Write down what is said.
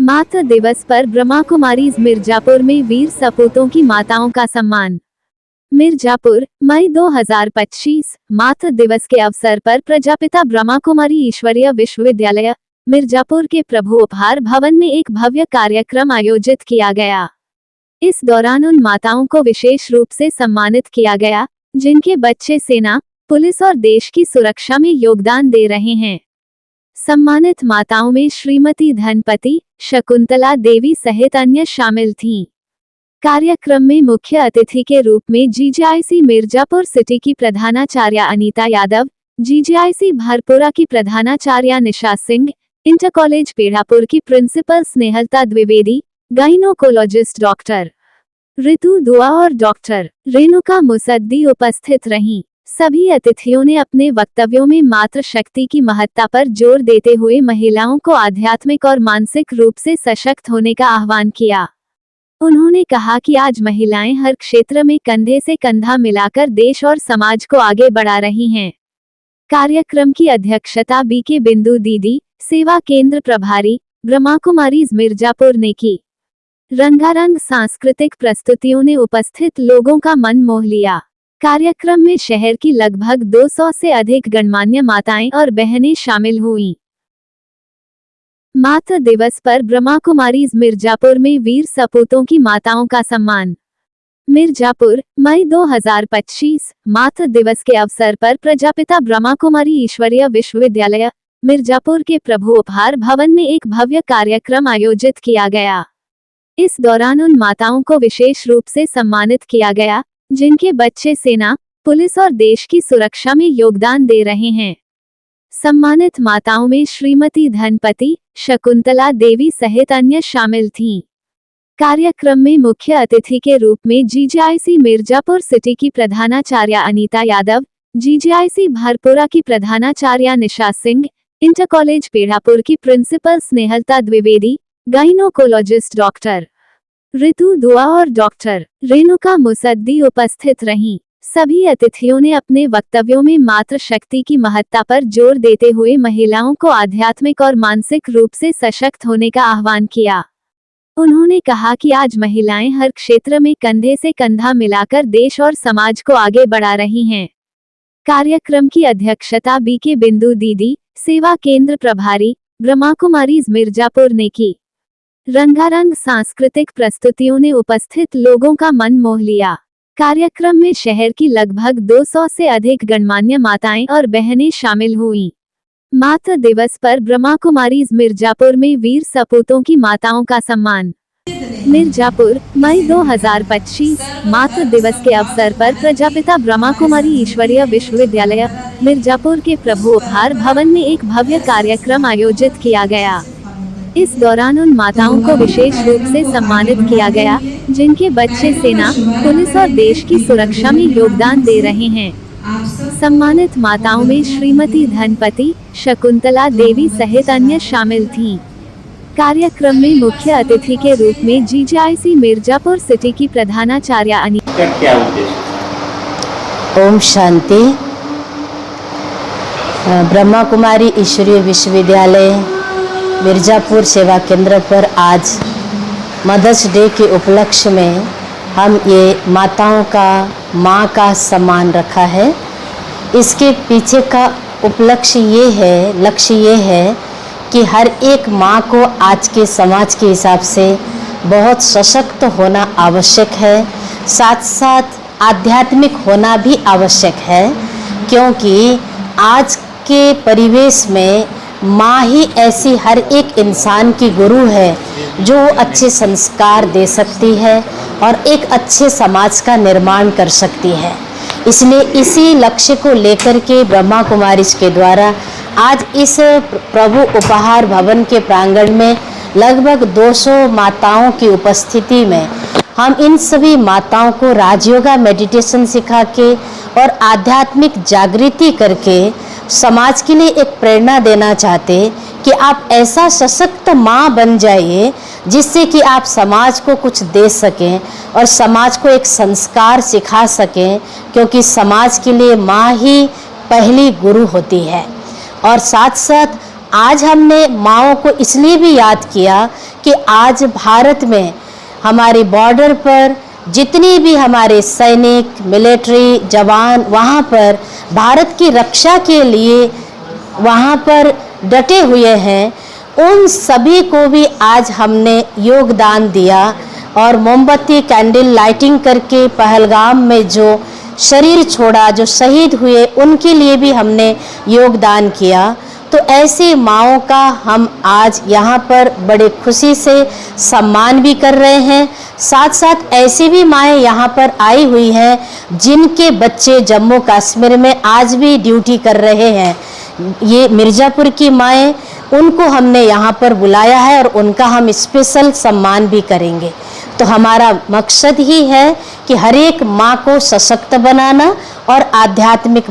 मातृ दिवस पर ब्रह्मा कुमारीज मिर्जापुर में वीर सपूतों की माताओं का सम्मान। मिर्जापुर, मई 2025। मातृ दिवस के अवसर पर प्रजापिता ब्रह्मा कुमारी ईश्वरीय विश्वविद्यालय मिर्जापुर के प्रभु उपहार भवन में एक भव्य कार्यक्रम आयोजित किया गया। इस दौरान उन माताओं को विशेष रूप से सम्मानित किया गया जिनके बच्चे सेना, पुलिस और देश की सुरक्षा में योगदान दे रहे हैं। सम्मानित माताओं में श्रीमती धनपति, शकुंतला देवी सहित अन्य शामिल थीं। कार्यक्रम में मुख्य अतिथि के रूप में जीजेआईसी मिर्जापुर सिटी की प्रधानाचार्य अनीता यादव, जीजेआईसी भरपुरा की प्रधानाचार्य निशा सिंह, इंटर कॉलेज पेड़ापुर की principal Snehlata Dwivedi, gynaecologist doctor Ritu Dua और डॉक्टर रेणुका मुसद्दी उपस्थित रहीं। सभी अतिथियों ने अपने वक्तव्यों में मातृशक्ति की महत्ता पर जोर देते हुए महिलाओं को आध्यात्मिक और मानसिक रूप से सशक्त होने का आह्वान किया। उन्होंने कहा कि आज महिलाएं हर क्षेत्र में कंधे से कंधा मिलाकर देश और समाज को आगे बढ़ा रही हैं। कार्यक्रम की अध्यक्षता बीके बिंदु दीदी, सेवा केंद्र प्रभारी, ब्रह्मा कुमारीज मिर्जापुर ने की। रंगारंग सांस्कृतिक प्रस्तुतियों ने उपस्थित लोगों का मन मोह लिया। कार्यक्रम में शहर की लगभग 200 से अधिक गणमान्य माताएं और बहनें शामिल हुईं। मातृ दिवस पर ब्रह्मा कुमारीज मिर्जापुर में वीर सपूतों की माताओं का सम्मान। मिर्जापुर, मई 2025। मातृ दिवस के अवसर पर प्रजापिता ब्रह्मा कुमारी ईश्वरीय विश्वविद्यालय मिर्जापुर के प्रभु उपहार भवन में एक भव्य कार्यक्रम आयोजित किया गया। इस दौरान उन माताओं को विशेष रूप से सम्मानित किया गया जिनके बच्चे सेना, पुलिस और देश की सुरक्षा में योगदान दे रहे हैं। सम्मानित माताओं में श्रीमती धनपति, शकुंतला देवी सहित अन्य शामिल थीं। कार्यक्रम में मुख्य अतिथि के रूप में जीजेआईसी मिर्जापुर सिटी की प्रधानाचार्य अनीता यादव, जीजेआईसी भरपुरा की प्रधानाचार्य निशा सिंह, इंटर कॉलेज पेड़ापुर की principal Snehlata Dwivedi, gynaecologist doctor Ritu Dua और डॉक्टर रेणुका मुसद्दी उपस्थित रहीं। सभी अतिथियों ने अपने वक्तव्यों में मातृशक्ति की महत्ता पर जोर देते हुए महिलाओं को आध्यात्मिक और मानसिक रूप से सशक्त होने का आह्वान किया। उन्होंने कहा कि आज महिलाएं हर क्षेत्र में कंधे से कंधा मिलाकर देश और समाज को आगे बढ़ा रही हैं। कार्यक्रम की अध्यक्षता बीके बिंदु दीदी, सेवा केंद्र प्रभारी, ब्रह्मा कुमारीज मिर्जापुर ने की। रंगारंग सांस्कृतिक प्रस्तुतियों ने उपस्थित लोगों का मन मोह लिया। कार्यक्रम में शहर की लगभग 200 से अधिक गणमान्य माताएं और बहनें शामिल हुईं। मातृ दिवस पर ब्रह्मा कुमारीज मिर्जापुर में वीर सपूतों की माताओं का सम्मान। मिर्जापुर, मई 2025। मातृ दिवस के अवसर पर प्रजापिता ब्रह्मा कुमारी ईश्वरीय विश्वविद्यालय मिर्जापुर के प्रभु उपहार भवन में एक भव्य कार्यक्रम आयोजित किया गया। इस दौरान उन माताओं को विशेष रूप से सम्मानित किया गया जिनके बच्चे सेना, पुलिस और देश की सुरक्षा में योगदान दे रहे हैं। सम्मानित माताओं में श्रीमती धनपति, शकुंतला देवी सहित अन्य शामिल थीं। कार्यक्रम में मुख्य अतिथि के रूप में जीजेआईसी मिर्जापुर सिटी की प्रधानाचार्य अनीता। ओम शांति। ब्रह्मा कुमारी ईश्वरीय विश्वविद्यालय मिर्जापुर सेवा केंद्र पर आज मदर्स डे के उपलक्ष्य में हम ये माताओं का, माँ का सम्मान रखा है। इसके पीछे का उपलक्ष्य ये है, लक्ष्य ये है कि हर एक माँ को आज के समाज के हिसाब से बहुत सशक्त होना आवश्यक है, साथ साथ आध्यात्मिक होना भी आवश्यक है, क्योंकि आज के परिवेश में माँ ही ऐसी हर एक इंसान की गुरु है जो अच्छे संस्कार दे सकती है और एक अच्छे समाज का निर्माण कर सकती है। इसलिए इसी लक्ष्य को लेकर के ब्रह्मा कुमारीज के द्वारा आज इस प्रभु उपहार भवन के प्रांगण में लगभग 200 माताओं की उपस्थिति में हम इन सभी माताओं को राजयोगा मेडिटेशन सिखा के और आध्यात्मिक जागृति करके समाज के लिए एक प्रेरणा देना चाहते कि आप ऐसा सशक्त माँ बन जाइए जिससे कि आप समाज को कुछ दे सकें और समाज को एक संस्कार सिखा सकें, क्योंकि समाज के लिए माँ ही पहली गुरु होती है। और साथ साथ आज हमने माँओं को इसलिए भी याद किया कि आज भारत में हमारे बॉर्डर पर जितनी भी हमारे सैनिक, मिलिट्री जवान वहाँ पर भारत की रक्षा के लिए वहाँ पर डटे हुए हैं, उन सभी को भी आज हमने योगदान दिया और मोमबत्ती कैंडल लाइटिंग करके पहलगाम में जो शरीर छोड़ा, जो शहीद हुए, उनके लिए भी हमने योगदान किया। तो ऐसी माँओं का हम आज यहाँ पर बड़े खुशी से सम्मान भी कर रहे हैं। साथ साथ ऐसी भी माएँ यहाँ पर आई हुई हैं जिनके बच्चे जम्मू कश्मीर में आज भी ड्यूटी कर रहे हैं। ये मिर्ज़ापुर की माएँ, उनको हमने यहाँ पर बुलाया है और उनका हम स्पेशल सम्मान भी करेंगे। तो हमारा मकसद ही है कि हर एक माँ को सशक्त बनाना और आध्यात्मिक